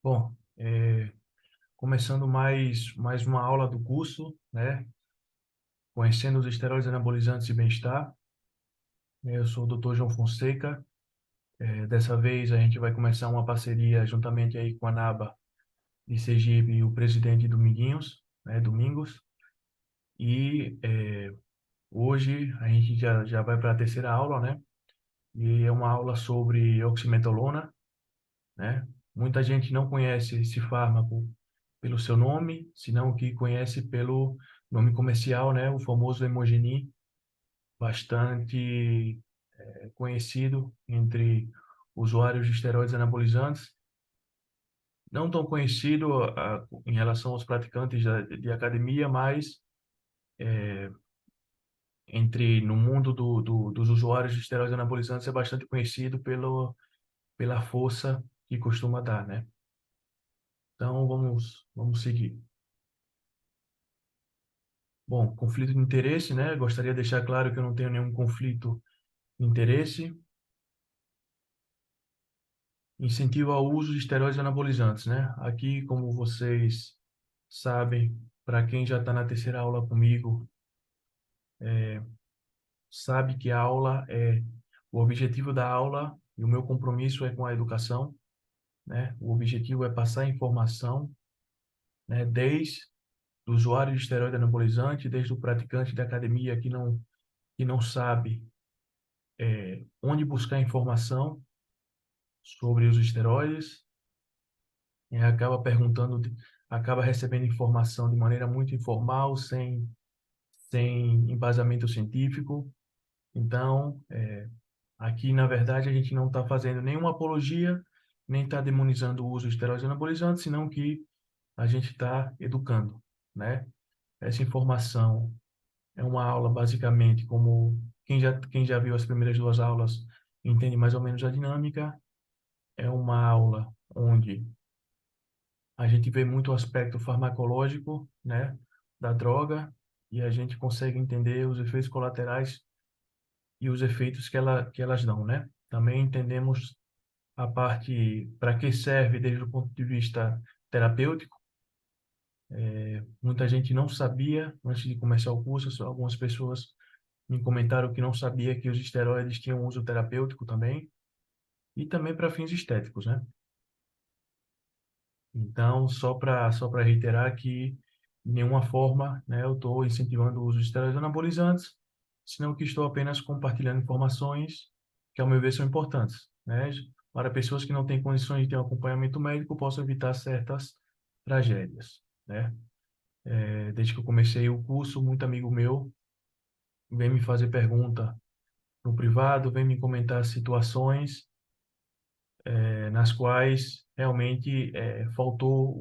Bom, começando mais uma aula do curso, né? Conhecendo os esteroides anabolizantes e bem-estar. Eu sou o Dr. João Fonseca. Dessa vez a gente vai começar uma parceria juntamente aí com a NABA de Sergipe e o presidente Dominguinhos, né? Domingos. E hoje a gente já vai para a terceira aula, né? E é uma aula sobre oximetolona, né? Muita gente não conhece esse fármaco pelo seu nome, senão que conhece pelo nome comercial, né? O famoso Hemogenin, bastante conhecido entre usuários de esteroides anabolizantes, não tão conhecido em relação aos praticantes de academia, mas no mundo dos usuários de esteroides anabolizantes é bastante conhecido pela força que costuma dar, né? Então vamos seguir. Bom, conflito de interesse, né? Gostaria de deixar claro que eu não tenho nenhum conflito de interesse. Incentivo ao uso de esteroides anabolizantes, né? Aqui, como vocês sabem, para quem já está na terceira aula comigo, sabe que a aula o objetivo da aula e o meu compromisso é com a educação, né? O objetivo é passar informação, né? Desde o usuário de esteroide anabolizante, desde o praticante da academia que não sabe onde buscar informação sobre os esteroides, e acaba recebendo informação de maneira muito informal, sem embasamento científico. Então, aqui, na verdade, a gente não está fazendo nenhuma apologia, nem está demonizando o uso de esteroides anabolizantes, senão que a gente está educando, né? Essa informação é uma aula, basicamente, como quem já viu as primeiras duas aulas entende mais ou menos a dinâmica. É uma aula onde a gente vê muito o aspecto farmacológico, né, da droga, e a gente consegue entender os efeitos colaterais e os efeitos que elas dão, né? Também entendemos a parte para que serve desde o ponto de vista terapêutico. Muita gente não sabia antes de começar o curso, só algumas pessoas me comentaram que não sabia que os esteroides tinham uso terapêutico também, e também para fins estéticos, né? Então, só para reiterar que, de nenhuma forma, né, eu estou incentivando o uso de esteroides anabolizantes, senão que estou apenas compartilhando informações que, ao meu ver, são importantes, né? Para pessoas que não têm condições de ter um acompanhamento médico, possam evitar certas tragédias, né? Desde que eu comecei o curso, muito amigo meu vem me fazer pergunta no privado, vem me comentar situações nas quais realmente faltou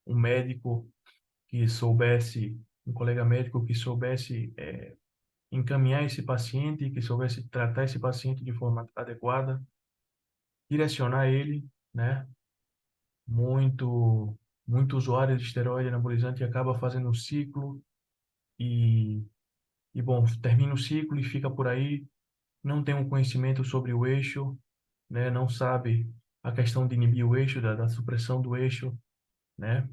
um médico que soubesse, um colega médico que soubesse encaminhar esse paciente, que soubesse tratar esse paciente de forma adequada, direcionar ele, né? Muito, muito usuário de esteroide anabolizante acaba fazendo um ciclo e, bom, termina o ciclo e fica por aí, não tem um conhecimento sobre o eixo, né? Não sabe a questão de inibir o eixo, da supressão do eixo, né?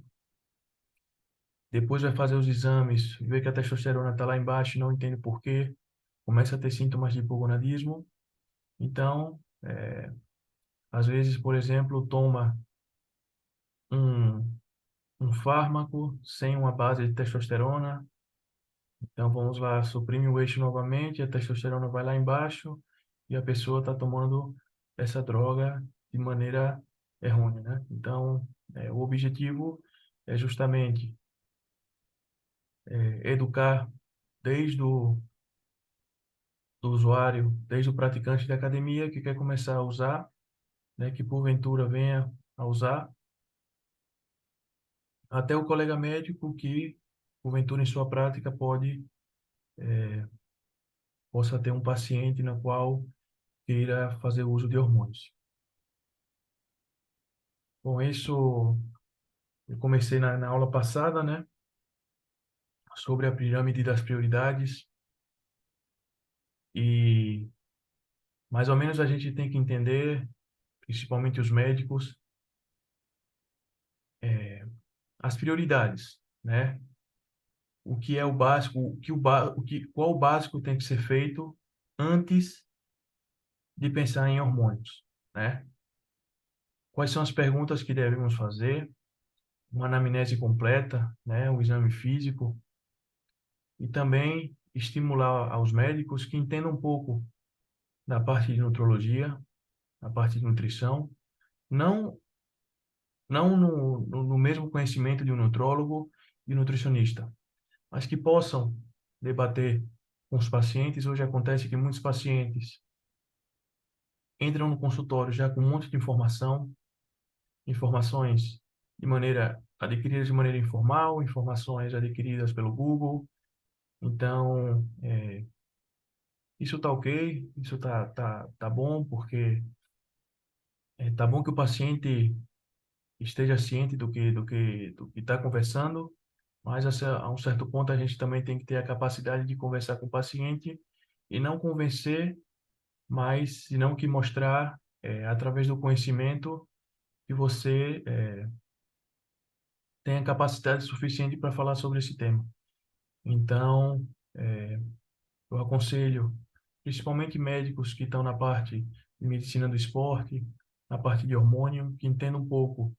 Depois vai fazer os exames, vê que a testosterona está lá embaixo, não entende por quê, começa a ter sintomas de hipogonadismo. Então, às vezes, por exemplo, toma um, um fármaco sem uma base de testosterona. Então, vamos lá, suprime o eixo novamente, a testosterona vai lá embaixo e a pessoa está tomando essa droga de maneira errônea, né? Então, o objetivo é justamente educar desde do usuário, desde o praticante da academia que quer começar a usar, né, que porventura venha a usar, até o colega médico que, porventura, em sua prática, possa ter um paciente na qual queira fazer uso de hormônios. Com isso, eu comecei na aula passada, né, sobre a pirâmide das prioridades e mais ou menos a gente tem que entender, principalmente os médicos, as prioridades, né? O que é o básico, qual o básico tem que ser feito antes de pensar em hormônios, né? Quais são as perguntas que devemos fazer? Uma anamnese completa, né? Um exame físico e também estimular aos médicos que entendam um pouco da parte de nutrologia, da parte de nutrição, não no mesmo conhecimento de um nutrólogo e nutricionista, mas que possam debater com os pacientes. Hoje acontece que muitos pacientes entram no consultório já com um monte de informações adquiridas de maneira informal, informações adquiridas pelo Google. Então, isso tá ok, isso tá bom, porque tá bom que o paciente esteja ciente do que está conversando, mas a um certo ponto a gente também tem que ter a capacidade de conversar com o paciente e não convencer, mas senão que mostrar através do conhecimento que você tem a capacidade suficiente para falar sobre esse tema. Então, eu aconselho, principalmente médicos que estão na parte de medicina do esporte, na parte de hormônio, que entendam um pouco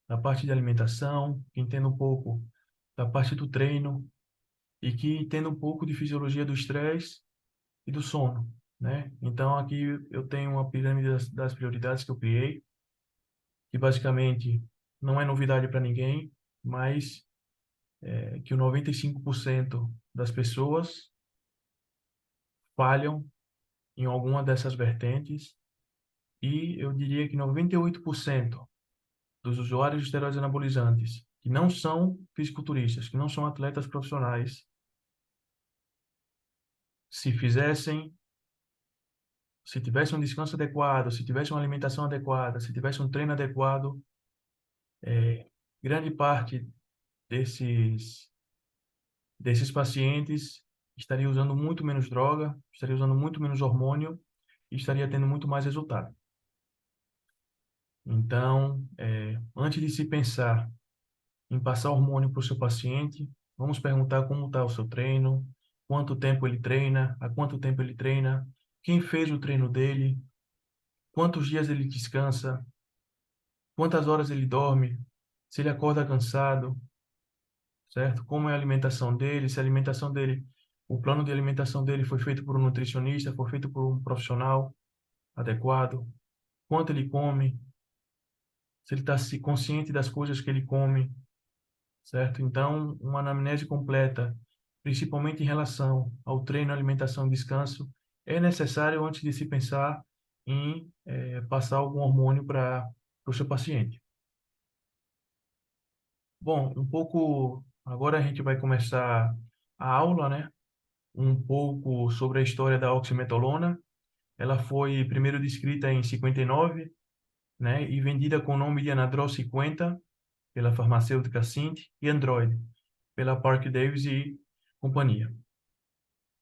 da parte de alimentação, que entendam um pouco da parte do treino e que entendam um pouco de fisiologia do estresse e do sono, né? Então, aqui eu tenho uma pirâmide das prioridades que eu criei, que basicamente não é novidade para ninguém, mas que o 95% das pessoas falham em alguma dessas vertentes e eu diria que 98% dos usuários de esteroides anabolizantes que não são fisiculturistas, que não são atletas profissionais, se fizessem, se tivesse um descanso adequado, se tivesse uma alimentação adequada, se tivesse um treino adequado, grande parte desses pacientes estaria usando muito menos droga, estaria usando muito menos hormônio e estaria tendo muito mais resultado. Então, antes de se pensar em passar hormônio para o seu paciente, vamos perguntar como está o seu treino, quanto tempo ele treina, há quanto tempo ele treina, quem fez o treino dele, quantos dias ele descansa, quantas horas ele dorme, se ele acorda cansado, certo? Como é a alimentação dele, se a alimentação dele, o plano de alimentação dele foi feito por um nutricionista, foi feito por um profissional adequado, quanto ele come, se ele está consciente das coisas que ele come, certo? Então, uma anamnese completa, principalmente em relação ao treino, alimentação e descanso, é necessário antes de se pensar em passar algum hormônio para o seu paciente. Bom, agora a gente vai começar a aula, né? Um pouco sobre a história da oximetolona. Ela foi primeiro descrita em 59, né? E vendida com o nome de Anadrol 50 pela farmacêutica Sint e Android pela Parker Davis e companhia.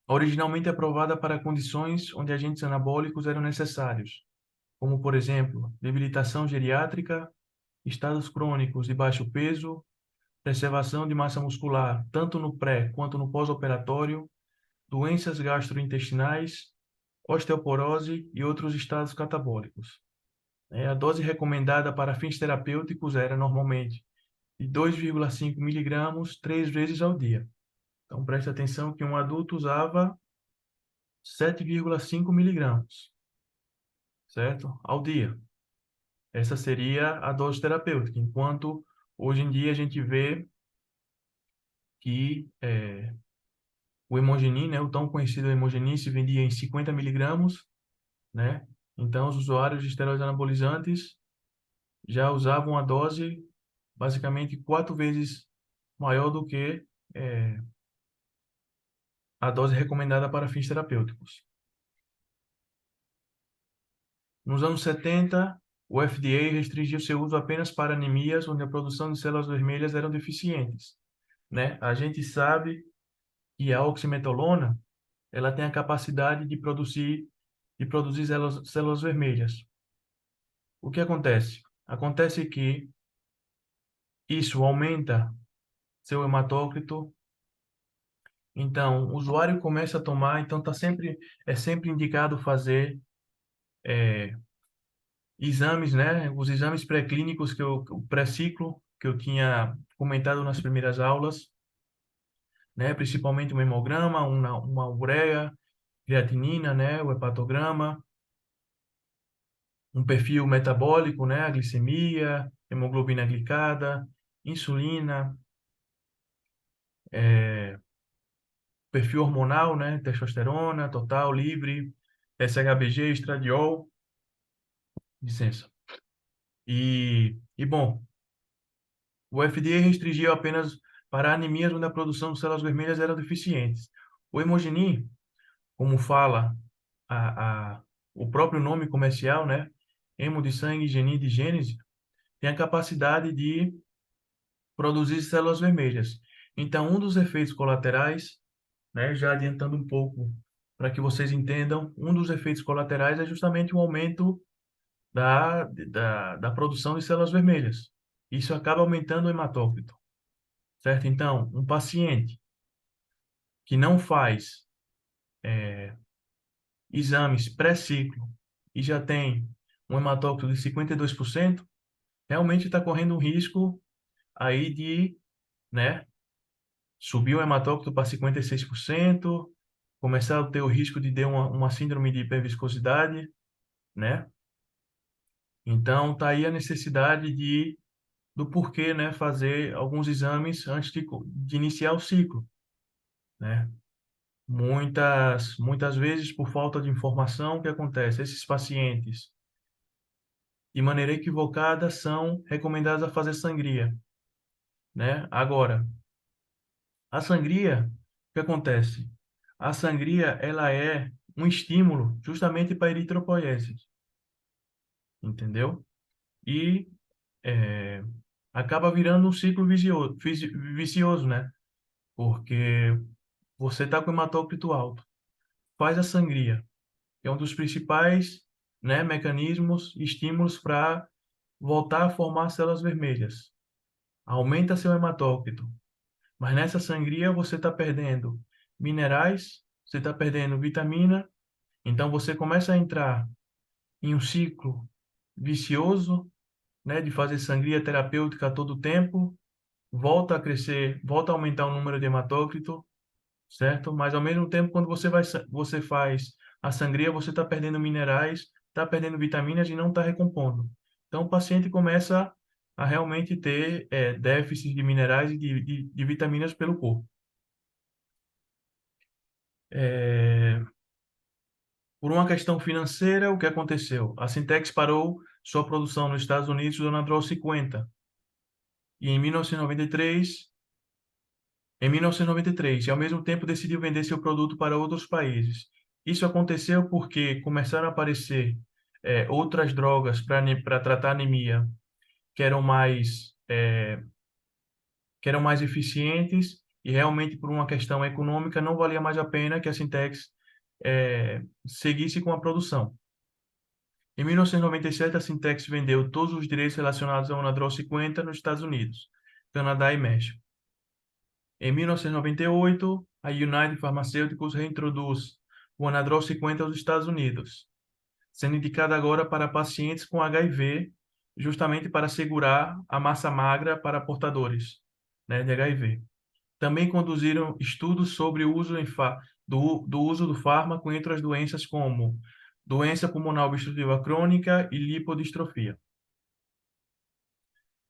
Originalmente aprovada para condições onde agentes anabólicos eram necessários, como, por exemplo, debilitação geriátrica, estados crônicos de baixo peso, preservação de massa muscular, tanto no pré quanto no pós-operatório, doenças gastrointestinais, osteoporose e outros estados catabólicos. A dose recomendada para fins terapêuticos era normalmente de 2,5 miligramas 3 vezes ao dia. Então, preste atenção que um adulto usava 7,5 miligramas, certo? Ao dia. Essa seria a dose terapêutica, enquanto hoje em dia a gente vê que o Hemogenin, né, o tão conhecido Hemogenin, se vendia em 50 miligramas, né? Então, os usuários de esteroides anabolizantes já usavam a dose basicamente 4 vezes maior do que a dose recomendada para fins terapêuticos. Nos anos 70, o FDA restringiu seu uso apenas para anemias onde a produção de células vermelhas eram deficientes, né? A gente sabe que a oximetolona, ela tem a capacidade de produzir células vermelhas. O que acontece? Acontece que isso aumenta seu hematócrito, então o usuário começa a tomar, então é sempre indicado fazer exames, né? Os exames pré-clínicos o pré-ciclo que eu tinha comentado nas primeiras aulas, né? Principalmente um hemograma, uma ureia, creatinina, né? O hepatograma, um perfil metabólico, né? A glicemia, hemoglobina glicada, insulina, perfil hormonal, né? Testosterona, total, livre, SHBG, estradiol, licença. Bom, o FDA restringiu apenas para anemias onde a produção de células vermelhas eram deficientes. O hemogenin, como fala a, a, o próprio nome comercial, né? Hemo de sangue, genin de gênese, tem a capacidade de produzir células vermelhas. Então, um dos efeitos colaterais, né, já adiantando um pouco para que vocês entendam, um dos efeitos colaterais é justamente o aumento da produção de células vermelhas. Isso acaba aumentando o hematócrito, certo? Então, um paciente que não faz exames pré-ciclo e já tem um hematócrito de 52%, realmente está correndo um risco aí de, né, subir o hematócrito para 56%, começar a ter o risco de ter uma síndrome de hiperviscosidade, né? Então, tá aí a necessidade do porquê, né, fazer alguns exames antes de iniciar o ciclo, né? Muitas vezes, por falta de informação, o que acontece? Esses pacientes, de maneira equivocada, são recomendados a fazer sangria, né? Agora, a sangria, o que acontece? A sangria, ela é um estímulo justamente para a eritropoiesis, entendeu? E é, acaba virando um ciclo vicioso, né? Porque você está com hematócrito alto, faz a sangria, que é um dos principais, né, mecanismos, estímulos para voltar a formar células vermelhas. Aumenta seu hematócrito, mas nessa sangria você está perdendo minerais, você está perdendo vitamina, então você começa a entrar em um ciclo vicioso, né, de fazer sangria terapêutica a todo tempo, volta a crescer, volta a aumentar o número de hematócrito, certo? Mas ao mesmo tempo, quando você faz a sangria, você está perdendo minerais, está perdendo vitaminas e não está recompondo. Então o paciente começa a realmente ter déficit de minerais e de vitaminas pelo corpo. É, por uma questão financeira, o que aconteceu? A Sintex parou sua produção nos Estados Unidos do Anadrol 50 e em 1993, e ao mesmo tempo decidiu vender seu produto para outros países. Isso aconteceu porque começaram a aparecer outras drogas para tratar anemia que que eram mais eficientes e realmente por uma questão econômica não valia mais a pena que a Sintex seguisse com a produção. Em 1997, a Sintex vendeu todos os direitos relacionados ao Anadrol 50 nos Estados Unidos, Canadá e México. Em 1998, a United Pharmaceuticals reintroduz o Anadrol 50 aos Estados Unidos, sendo indicado agora para pacientes com HIV, justamente para assegurar a massa magra para portadores, né, de HIV. Também conduziram estudos sobre o uso do uso do fármaco entre as doenças como doença pulmonar obstrutiva crônica e lipodistrofia.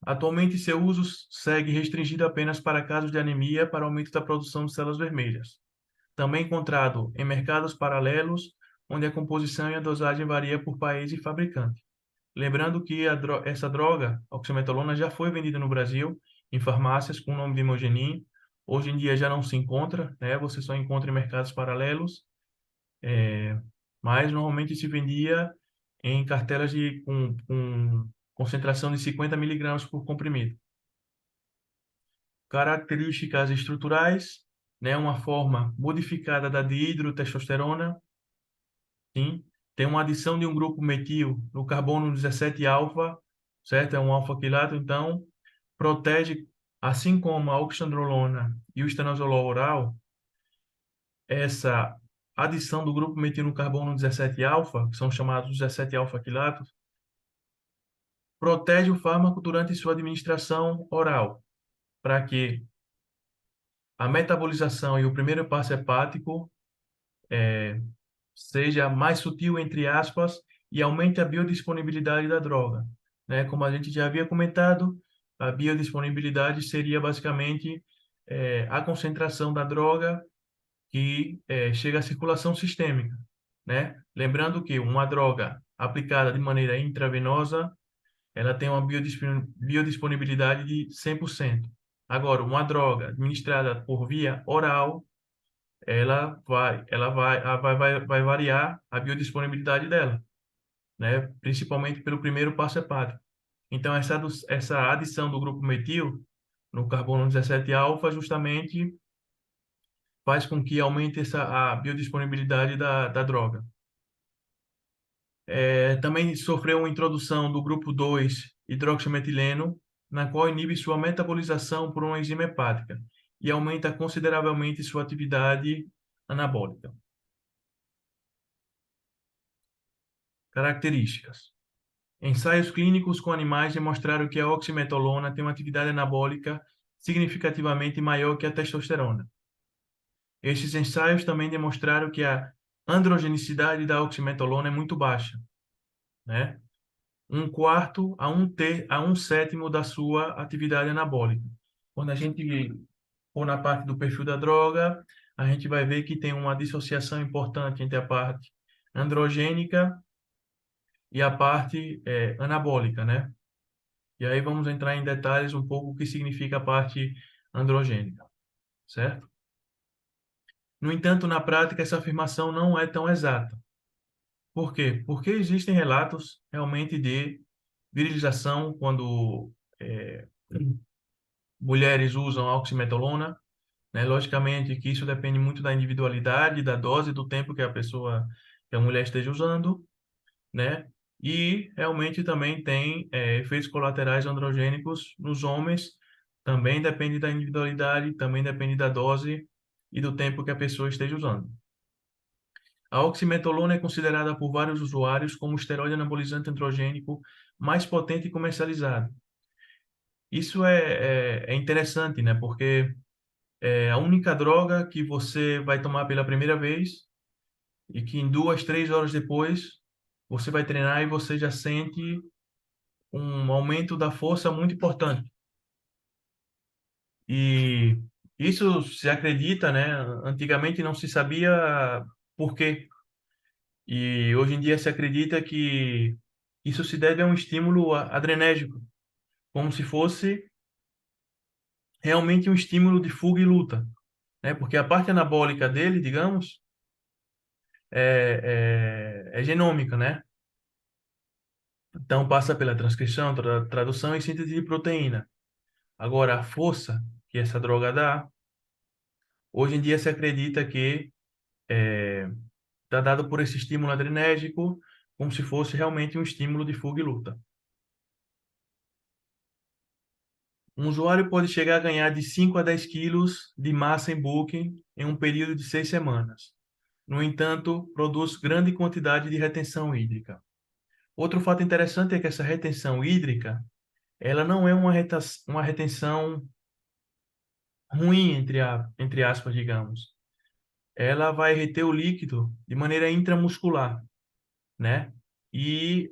Atualmente, seu uso segue restringido apenas para casos de anemia para aumento da produção de células vermelhas. Também encontrado em mercados paralelos, onde a composição e a dosagem varia por país e fabricante. Lembrando que essa droga, oxametolona, já foi vendida no Brasil em farmácias com o nome de Imogenin. Hoje em dia já não se encontra, né? Você só encontra em mercados paralelos, mas normalmente se vendia em cartelas com concentração de 50 miligramas por comprimido. Características estruturais, né? Uma forma modificada da dihidrotestosterona, sim? Tem uma adição de um grupo metil no carbono 17 alfa, certo? É um alfa-quilato, então protege, assim como a oxandrolona e o estanozolol oral, essa adição do grupo metil no carbono 17-alfa, que são chamados 17-alfa-quilatos, protege o fármaco durante sua administração oral, para que a metabolização e o primeiro passo hepático seja mais sutil, entre aspas, e aumente a biodisponibilidade da droga, né? Como a gente já havia comentado, a biodisponibilidade seria basicamente a concentração da droga que chega à circulação sistêmica, né? Lembrando que uma droga aplicada de maneira intravenosa, ela tem uma biodisponibilidade de 100%. Agora, uma droga administrada por via oral, vai variar a biodisponibilidade dela, né? Principalmente pelo primeiro passo hepático. Então, essa adição do grupo metil no carbono 17-alfa justamente faz com que aumente a biodisponibilidade da droga. Também sofreu uma introdução do grupo 2 hidroximetileno, na qual inibe sua metabolização por uma enzima hepática e aumenta consideravelmente sua atividade anabólica. Características. Ensaios clínicos com animais demonstraram que a oximetolona tem uma atividade anabólica significativamente maior que a testosterona. Estes ensaios também demonstraram que a androgenicidade da oximetolona é muito baixa, né? Um quarto a um sétimo da sua atividade anabólica. Quando a gente for na parte do perfil da droga, a gente vai ver que tem uma dissociação importante entre a parte androgênica e a parte anabólica, né? E aí vamos entrar em detalhes um pouco o que significa a parte androgênica, certo? No entanto, na prática, essa afirmação não é tão exata. Por quê? Porque existem relatos realmente de virilização quando é, mulheres usam oximetolona, né? Logicamente que isso depende muito da individualidade, da dose, do tempo que a mulher esteja usando, né? E realmente também tem efeitos colaterais androgênicos nos homens, também depende da individualidade, também depende da dose e do tempo que a pessoa esteja usando. A oximetolona é considerada por vários usuários como o esteroide anabolizante androgênico mais potente e comercializado. Isso é interessante, né? Porque é a única droga que você vai tomar pela primeira vez e que em 2, 3 horas depois você vai treinar e você já sente um aumento da força muito importante. E isso se acredita, né? Antigamente não se sabia por quê. E hoje em dia se acredita que isso se deve a um estímulo adrenérgico, como se fosse realmente um estímulo de fuga e luta, né? Porque a parte anabólica dele, digamos, é genômica, né? Então passa pela transcrição, tradução e síntese de proteína. Agora, a força que essa droga dá, hoje em dia se acredita que está dado por esse estímulo adrenérgico, como se fosse realmente um estímulo de fuga e luta. Um usuário pode chegar a ganhar de 5 a 10 quilos de massa em bulking em um período de 6 semanas. No entanto, produz grande quantidade de retenção hídrica. Outro fato interessante é que essa retenção hídrica, ela não é uma retenção ruim, entre aspas, digamos. Ela vai reter o líquido de maneira intramuscular, né? E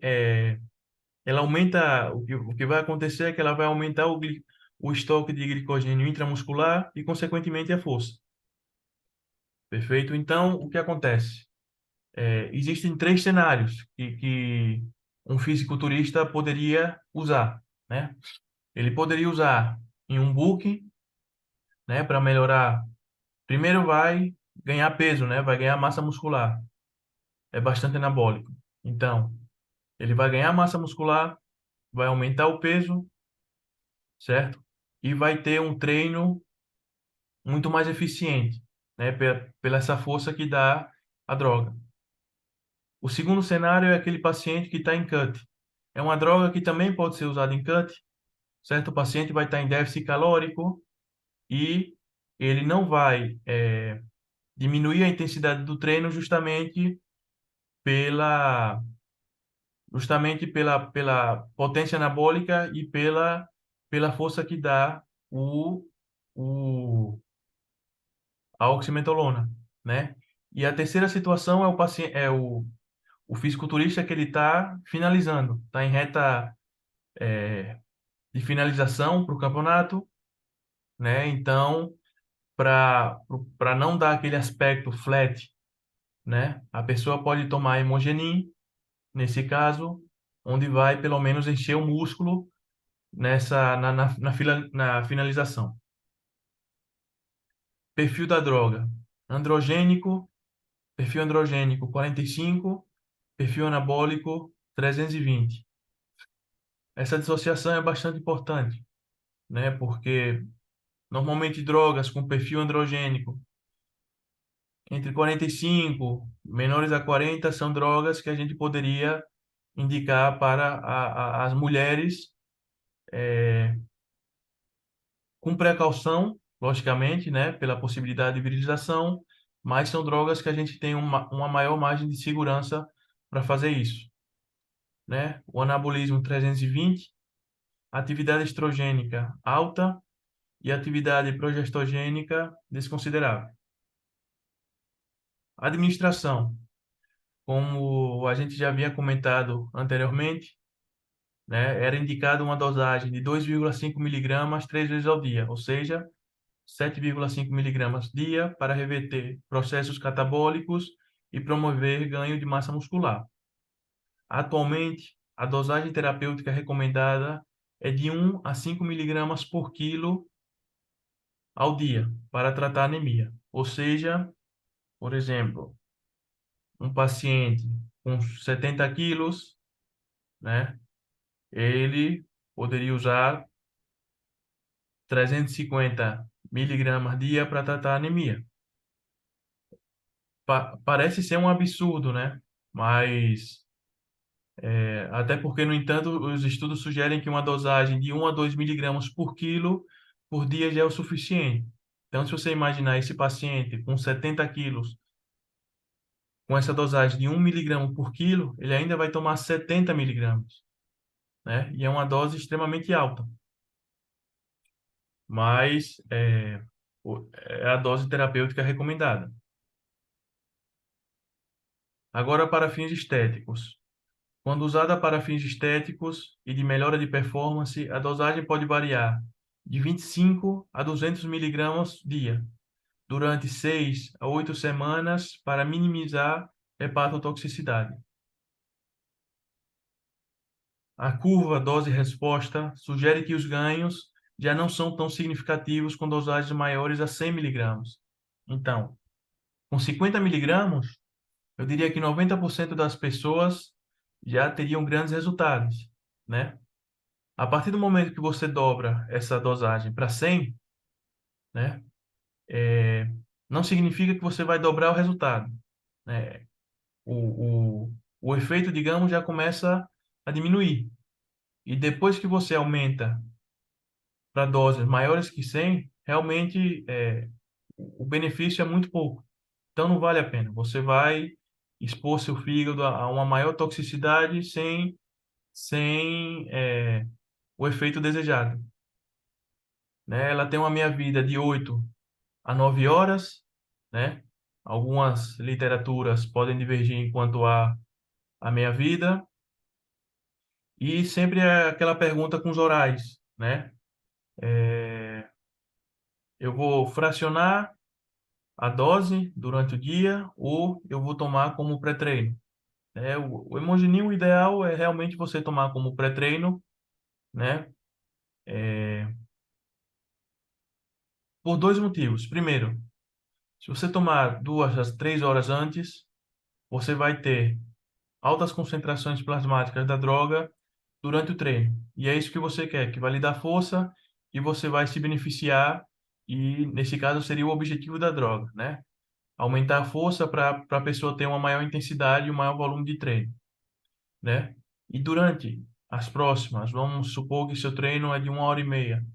ela aumenta, o que vai acontecer é que ela vai aumentar o estoque de glicogênio intramuscular e, consequentemente, a força. Perfeito? Então, o que acontece? Existem 3 cenários que um fisiculturista poderia usar, né? Ele poderia usar em um bulking, né, para melhorar. Primeiro vai ganhar peso, né? Vai ganhar massa muscular. É bastante anabólico. Então, ele vai ganhar massa muscular, vai aumentar o peso, certo? E vai ter um treino muito mais eficiente, né? Pela essa força que dá a droga. O segundo cenário é aquele paciente que está em cut, É uma droga que também pode ser usada em cut, certo? O paciente vai estar em déficit calórico e ele não vai diminuir a intensidade do treino pela, justamente pela potência anabólica e pela força que dá o, o, a oximetolona, né? E a terceira situação é o paciente, o fisiculturista que ele está finalizando, está em reta de finalização para o campeonato, né? Então, para não dar aquele aspecto flat, né? A pessoa pode tomar hemogenin, nesse caso, onde vai pelo menos encher o músculo na finalização. Perfil da droga: androgênico, perfil androgênico 45, perfil anabólico 320. Essa dissociação é bastante importante, né? Porque normalmente drogas com perfil androgênico entre 45, menores a 40, são drogas que a gente poderia indicar para as mulheres com precaução, logicamente, né, pela possibilidade de virilização, mas são drogas que a gente tem uma maior margem de segurança para fazer isso, né? O anabolismo 320, atividade estrogênica alta e atividade progestogênica desconsiderável. Administração, como a gente já havia comentado anteriormente, né, era indicado uma dosagem de 2,5 miligramas 3 vezes ao dia, ou seja, 7,5 miligramas dia para reverter processos catabólicos e promover ganho de massa muscular. Atualmente, a dosagem terapêutica recomendada é de 1 a 5 miligramas por quilo ao dia para tratar anemia. Ou seja, por exemplo, um paciente com 70 quilos, né, ele poderia usar 350 miligramas dia para tratar anemia. Parece ser um absurdo, né? Mas, até porque, no entanto, os estudos sugerem que uma dosagem de 1 a 2 miligramas por quilo por dia já é o suficiente. Então, se você imaginar esse paciente com 70 quilos, com essa dosagem de 1 miligrama por quilo, ele ainda vai tomar 70 miligramas, né? E é uma dose extremamente alta. Mas é a dose terapêutica recomendada. Agora, para fins estéticos. Quando usada para fins estéticos e de melhora de performance, a dosagem pode variar de 25 a 200 miligramas dia, durante 6 a 8 semanas para minimizar hepatotoxicidade. A curva dose-resposta sugere que os ganhos já não são tão significativos com dosagens maiores a 100 miligramas. Então, com 50 miligramas, eu diria que 90% das pessoas já teriam grandes resultados, né? A partir do momento que você dobra essa dosagem para 100, né, não significa que você vai dobrar o resultado, né? O efeito, digamos, já começa a diminuir. E depois que você aumenta para doses maiores que 100, realmente o benefício é muito pouco. Então não vale a pena. Você vai expor seu fígado a uma maior toxicidade sem o efeito desejado, né? Ela tem uma meia-vida de 8 a 9 horas, né? Algumas literaturas podem divergir quanto à meia-vida. E sempre é aquela pergunta com os orais, né? Eu vou fracionar a dose durante o dia ou eu vou tomar como pré-treino? O hemogenin, o ideal é realmente você tomar como pré-treino, né? Por dois motivos. Primeiro, se você tomar 2 a 3 horas antes, você vai ter altas concentrações plasmáticas da droga durante o treino. E é isso que você quer, que vai lhe dar força e você vai se beneficiar. E nesse caso seria o objetivo da droga, né? Aumentar a força para a pessoa ter uma maior intensidade e um maior volume de treino, né? E durante As próximas, vamos supor que seu treino é de 1 hora e meia.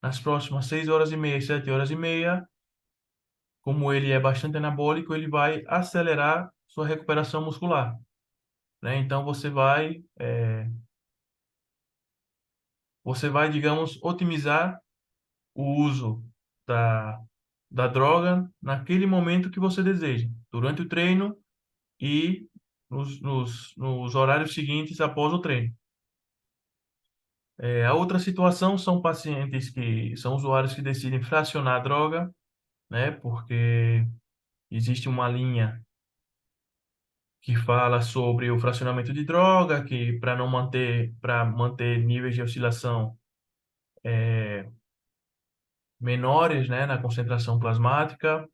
Nas próximas 6 horas e meia e 7 horas e meia, como ele é bastante anabólico, ele vai acelerar sua recuperação muscular, né? Então você vai, digamos, otimizar o uso da, da droga naquele momento que você deseja, durante o treino e nos horários seguintes após o treino. A outra situação são pacientes que são usuários que decidem fracionar a droga, né? Porque existe uma linha que fala sobre o fracionamento de droga, que para manter níveis de oscilação menores, né, na concentração plasmática,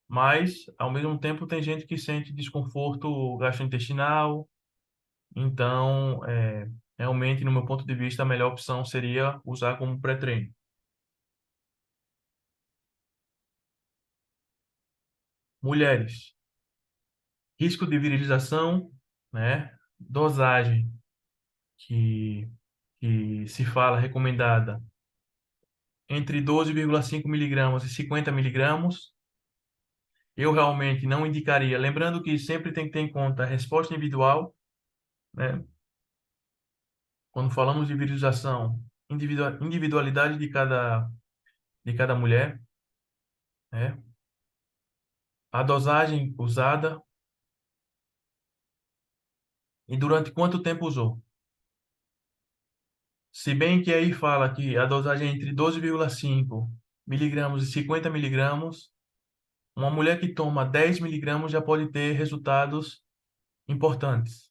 mas ao mesmo tempo tem gente que sente desconforto gastrointestinal, então realmente, no meu ponto de vista, a melhor opção seria usar como pré-treino. Mulheres, risco de virilização, né, dosagem que, que se fala recomendada entre 12,5 miligramas e 50 miligramas. Eu realmente não indicaria, lembrando que sempre tem que ter em conta a resposta individual, né? Quando falamos de virilização, individualidade de cada mulher, né? A dosagem usada e durante quanto tempo usou. Se bem que aí fala que a dosagem é entre 12,5 miligramas e 50 miligramas, uma mulher que toma 10 miligramas já pode ter resultados importantes.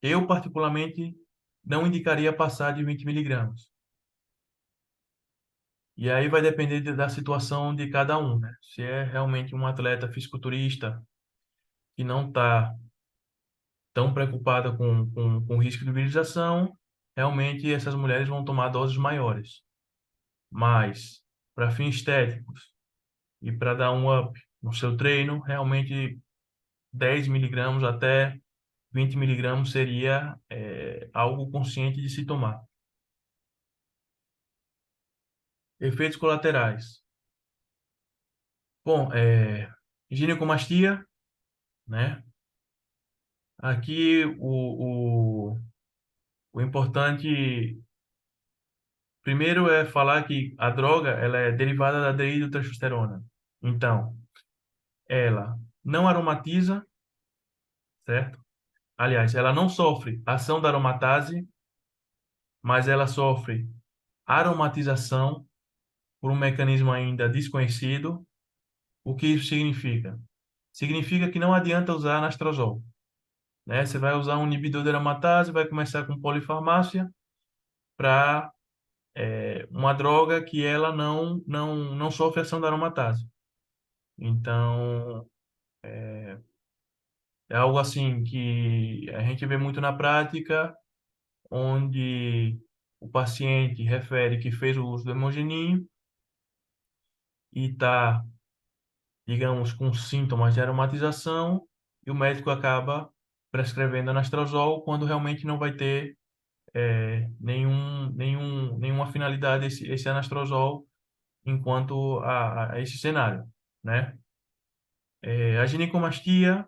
Eu, particularmente, não indicaria passar de 20 miligramas. E aí vai depender da situação de cada um, né? Se é realmente um atleta fisiculturista que não está tão preocupada com o risco de virilização, realmente essas mulheres vão tomar doses maiores. Mas, para fins estéticos e para dar um up no seu treino, realmente 10 miligramas até 20 miligramas seria algo consciente de se tomar. Efeitos colaterais. Bom, ginecomastia, né? Aqui o importante primeiro é falar que a droga ela é derivada da dihidrotestosterona. Então, ela não aromatiza, certo? Aliás, ela não sofre ação da aromatase, mas ela sofre aromatização por um mecanismo ainda desconhecido. O que isso significa? Significa que não adianta usar anastrozol, né? Você vai usar um inibidor de aromatase, vai começar com polifarmácia para uma droga que ela não sofre ação da aromatase. Então, é algo assim que a gente vê muito na prática, onde o paciente refere que fez o uso do hemogenin e está, digamos, com sintomas de aromatização, e o médico acaba prescrevendo anastrozol quando realmente não vai ter nenhuma finalidade esse anastrozol enquanto a esse cenário, né? A ginecomastia,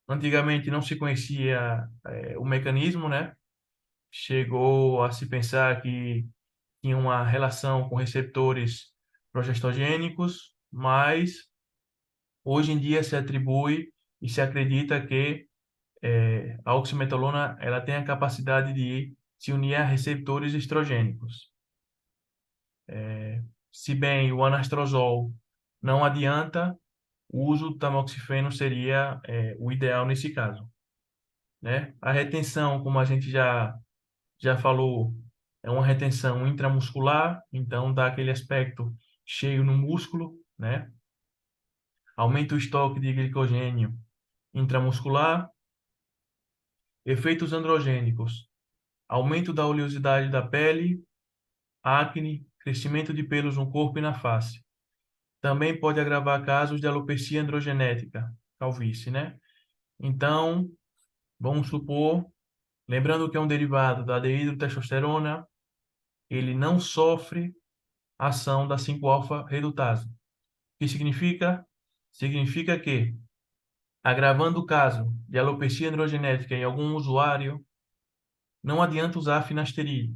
antigamente não se conhecia o mecanismo, né? Chegou a se pensar que tinha uma relação com receptores progestogênicos, mas hoje em dia se atribui e se acredita que a oximetolona ela tem a capacidade de se unir a receptores estrogênicos. Se bem o anastrozol não adianta, o uso do tamoxifeno seria o ideal nesse caso, né? A retenção, como a gente já falou, é uma retenção intramuscular, então dá aquele aspecto cheio no músculo, né? Aumenta o estoque de glicogênio intramuscular. Efeitos androgênicos: aumento da oleosidade da pele, acne, crescimento de pelos no corpo e na face. Também pode agravar casos de alopecia androgenética, calvície, né? Então, vamos supor Lembrando que é um derivado da dehidrotestosterona, ele não sofre ação da 5-alfa-redutase. O que significa? Significa que, agravando o caso de alopecia androgenética em algum usuário, não adianta usar a finasteride,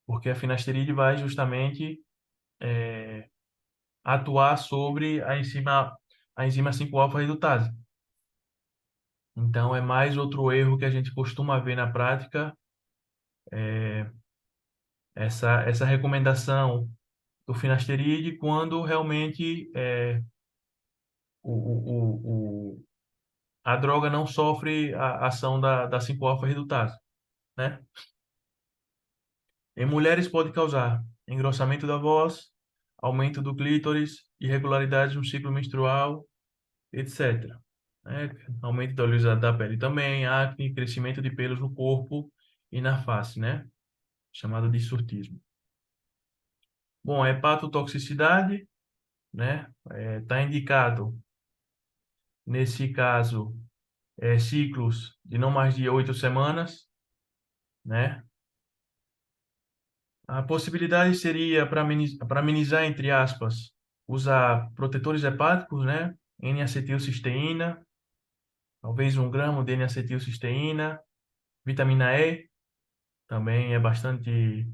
porque a finasteride vai justamente atuar sobre a enzima 5-alfa-redutase. Então, é mais outro erro que a gente costuma ver na prática, essa recomendação do finasteride quando realmente a droga não sofre a ação da 5-alfa-redutase, né? Em mulheres pode causar engrossamento da voz, aumento do clítoris, irregularidades no ciclo menstrual, etc. Né? Aumento da oleosidade da pele também, acne, crescimento de pelos no corpo e na face, né? Chamado de surtismo. Bom, a hepatotoxicidade, né? Tá indicado, nesse caso, ciclos de não mais de 8 semanas, né? A possibilidade seria, para amenizar, entre aspas, usar protetores hepáticos, né? N-acetilcisteína, talvez 1 grama de N-acetilcisteína, vitamina E, também é bastante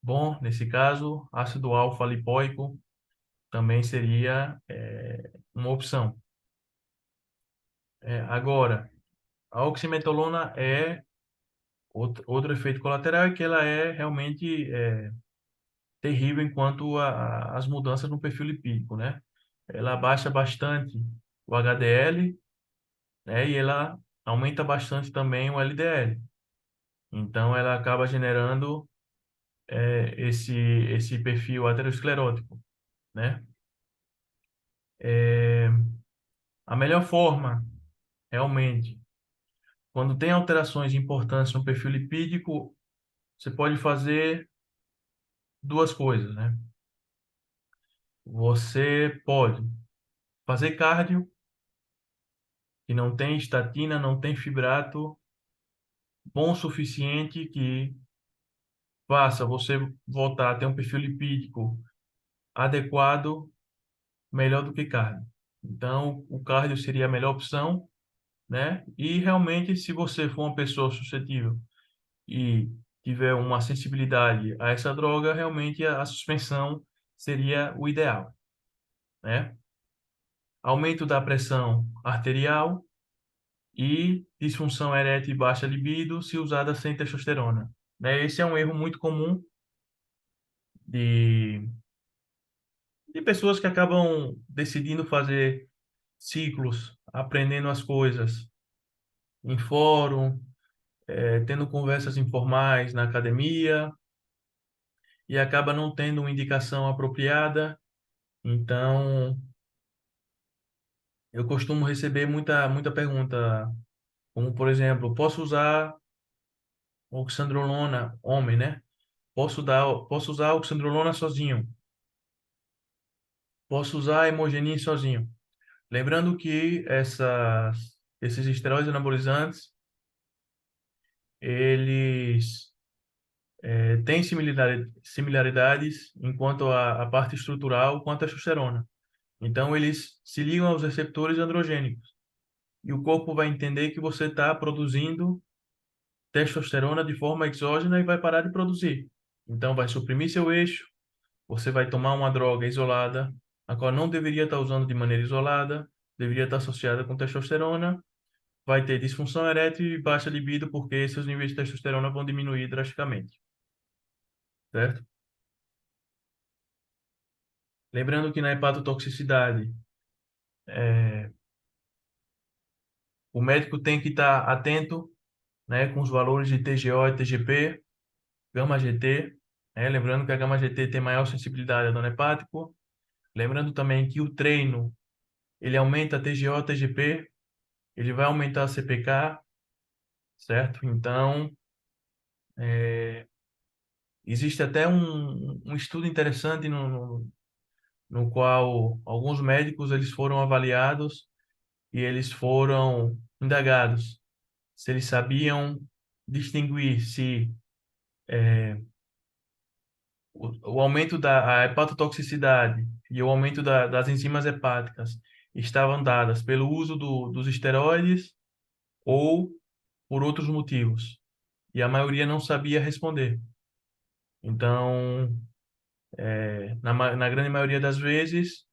bom nesse caso, ácido alfa-lipoico também seria uma opção. Agora, a oximetolona é outro efeito colateral, é que ela é realmente terrível enquanto as mudanças no perfil lipídico, né? Ela abaixa bastante o HDL, né? E ela aumenta bastante também o LDL. Então, ela acaba generando esse perfil aterosclerótico, né? É, a melhor forma, realmente, quando tem alterações importantes no perfil lipídico, você pode fazer duas coisas, né? Você pode fazer cardio, que não tem estatina, não tem fibrato, bom o suficiente que faça você voltar a ter um perfil lipídico adequado, melhor do que cardio. Então, o cardio seria a melhor opção, né? E realmente, se você for uma pessoa suscetível e tiver uma sensibilidade a essa droga, realmente a suspensão seria o ideal, né? Aumento da pressão arterial e disfunção erétil e baixa libido se usada sem testosterona, né? Esse é um erro muito comum de, de pessoas que acabam decidindo fazer ciclos, aprendendo as coisas em fórum, tendo conversas informais na academia e acaba não tendo uma indicação apropriada. Então, eu costumo receber muita pergunta, como por exemplo, posso usar oxandrolona, homem, né? Posso usar oxandrolona sozinho? Posso usar hemogenin sozinho? Lembrando que esses esteroides anabolizantes, eles têm similaridades enquanto a parte estrutural quanto a testosterona. Então, eles se ligam aos receptores androgênicos. E o corpo vai entender que você está produzindo testosterona de forma exógena e vai parar de produzir. Então, vai suprimir seu eixo, você vai tomar uma droga isolada, a qual não deveria estar usando de maneira isolada, deveria estar associada com testosterona, vai ter disfunção erétil e baixa libido, porque seus níveis de testosterona vão diminuir drasticamente, certo? Lembrando que na hepatotoxicidade, o médico tem que estar atento, né, com os valores de TGO e TGP, gama GT, né? Lembrando que a gama GT tem maior sensibilidade a dano hepático. Lembrando também que o treino, ele aumenta a TGO, TGP, ele vai aumentar a CPK, certo? Então, existe até um estudo interessante no qual alguns médicos eles foram avaliados e eles foram indagados se eles sabiam distinguir se o aumento da a hepatotoxicidade e o aumento das enzimas hepáticas estavam dadas pelo uso dos esteroides ou por outros motivos. E a maioria não sabia responder. Então, na grande maioria das vezes,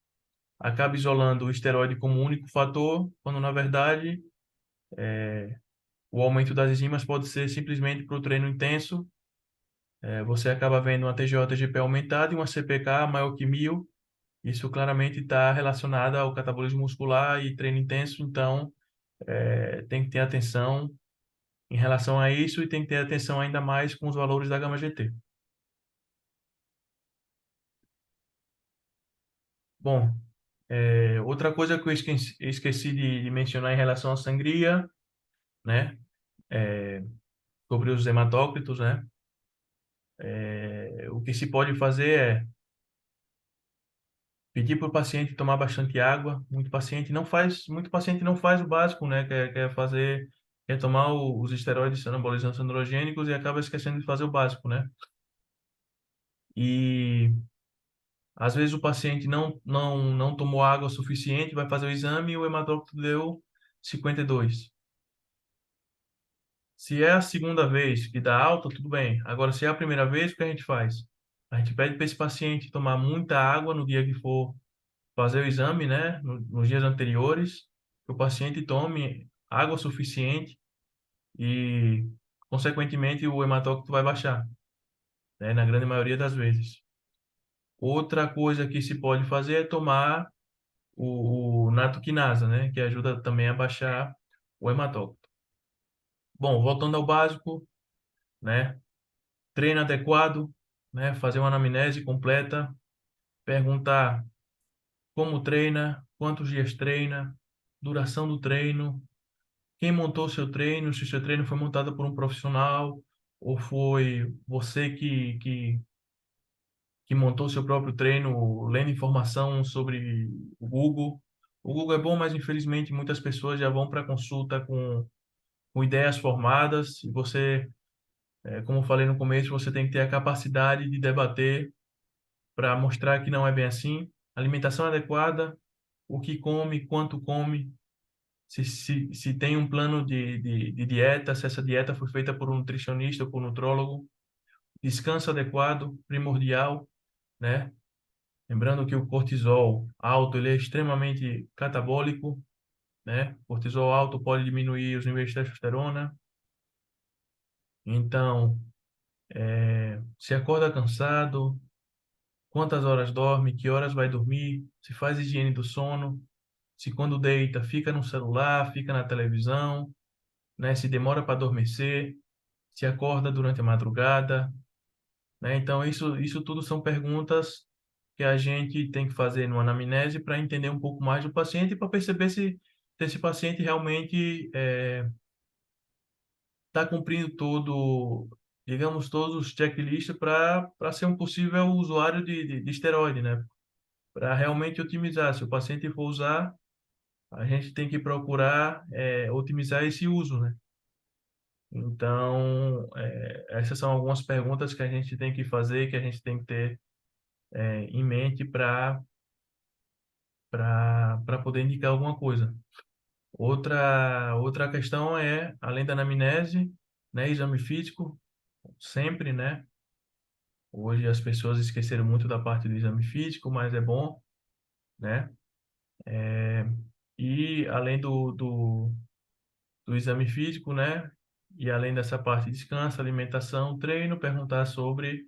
acaba isolando o esteroide como único fator, quando na verdade o aumento das enzimas pode ser simplesmente para o treino intenso. Você acaba vendo uma TGO-TGP aumentada e uma CPK maior que 1.000. Isso claramente está relacionado ao catabolismo muscular e treino intenso, então tem que ter atenção em relação a isso e tem que ter atenção ainda mais com os valores da gama GT. Bom, outra coisa que eu esqueci de mencionar em relação à sangria, né? Sobre os hematócritos, né? O que se pode fazer é pedir para o paciente tomar bastante água. Muito paciente não faz o básico, né? Quer tomar os esteroides anabolizantes androgênicos e acaba esquecendo de fazer o básico, né? E às vezes o paciente não tomou água suficiente, vai fazer o exame e o hematócrito deu 52. Se é a segunda vez que dá alta, tudo bem. Agora, se é a primeira vez, o que a gente faz? A gente pede para esse paciente tomar muita água no dia que for fazer o exame, né? Nos dias anteriores, que o paciente tome água suficiente e, consequentemente, o hematócrito vai baixar, né? Na grande maioria das vezes. Outra coisa que se pode fazer é tomar o nattokinase, né? Que ajuda também a baixar o hematócrito. Bom, voltando ao básico, né? Treino adequado, né? Fazer uma anamnese completa, perguntar como treina, quantos dias treina, duração do treino, quem montou o seu treino, se o seu treino foi montado por um profissional ou foi você que montou o seu próprio treino lendo informação sobre o Google. O Google é bom, mas infelizmente muitas pessoas já vão para a consulta com ideias formadas e você, como eu falei no começo, você tem que ter a capacidade de debater para mostrar que não é bem assim. Alimentação adequada, o que come, quanto come, se tem um plano de dieta, se essa dieta foi feita por um nutricionista ou por um nutrólogo, descanso adequado, primordial, né? Lembrando que o cortisol alto, ele é extremamente catabólico, né? Cortisol alto pode diminuir os níveis de testosterona. Então, se acorda cansado, quantas horas dorme, que horas vai dormir, se faz higiene do sono, se quando deita fica no celular, fica na televisão, né? Se demora para adormecer, se acorda durante a madrugada, né? Então, isso tudo são perguntas que a gente tem que fazer no anamnese para entender um pouco mais do paciente e para perceber se esse paciente realmente está cumprindo digamos, todos os checklists para ser um possível usuário de esteroide, né? Para realmente otimizar. Se o paciente for usar, a gente tem que procurar otimizar esse uso, né? Então, essas são algumas perguntas que a gente tem que fazer, que a gente tem que ter em mente para poder indicar alguma coisa. Outra questão é, além da anamnese, né, exame físico, sempre, né? Hoje as pessoas esqueceram muito da parte do exame físico, mas é bom, né? E além do exame físico, né? E além dessa parte de descanso, alimentação, treino, perguntar sobre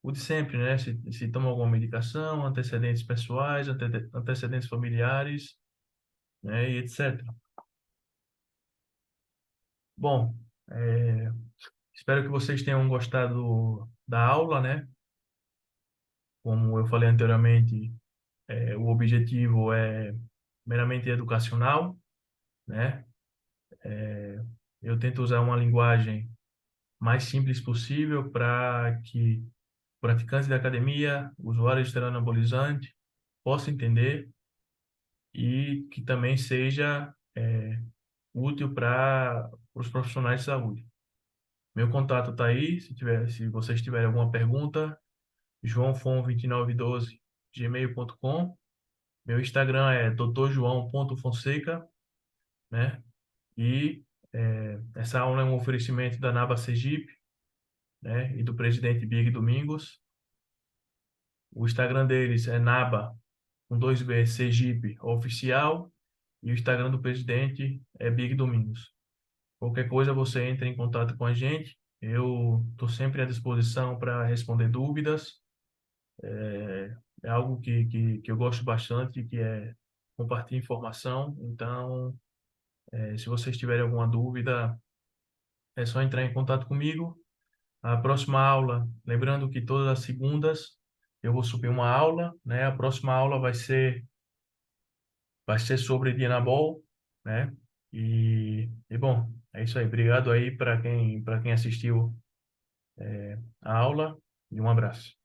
o de sempre, né? Se toma alguma medicação, antecedentes pessoais, antecedentes familiares, né? E etc. Bom, é, espero que vocês tenham gostado da aula, né? Como eu falei anteriormente, o objetivo é meramente educacional, né? Eu tento usar uma linguagem mais simples possível para que praticantes de academia, usuários de esteroide anabolizante, possam entender e que também seja útil para os profissionais de saúde. Meu contato tá aí, se vocês tiverem alguma pergunta, joãofon2912@gmail.com. Meu Instagram é drjoão.fonseca, né? E essa aula é um oferecimento da NABA Sergipe, né? E do presidente Big Domingos. O Instagram deles é NABA, com dois B, Sergipe Oficial. E o Instagram do presidente é Big Domingos. Qualquer coisa você entra em contato com a gente. Eu estou sempre à disposição para responder dúvidas. É algo que eu gosto bastante, que é compartilhar informação. Então, se vocês tiverem alguma dúvida, é só entrar em contato comigo. A próxima aula, lembrando que todas as segundas eu vou subir uma aula, né? A próxima aula vai ser sobre Dinabol, né? E bom, é isso aí. Obrigado aí para quem assistiu a aula e um abraço.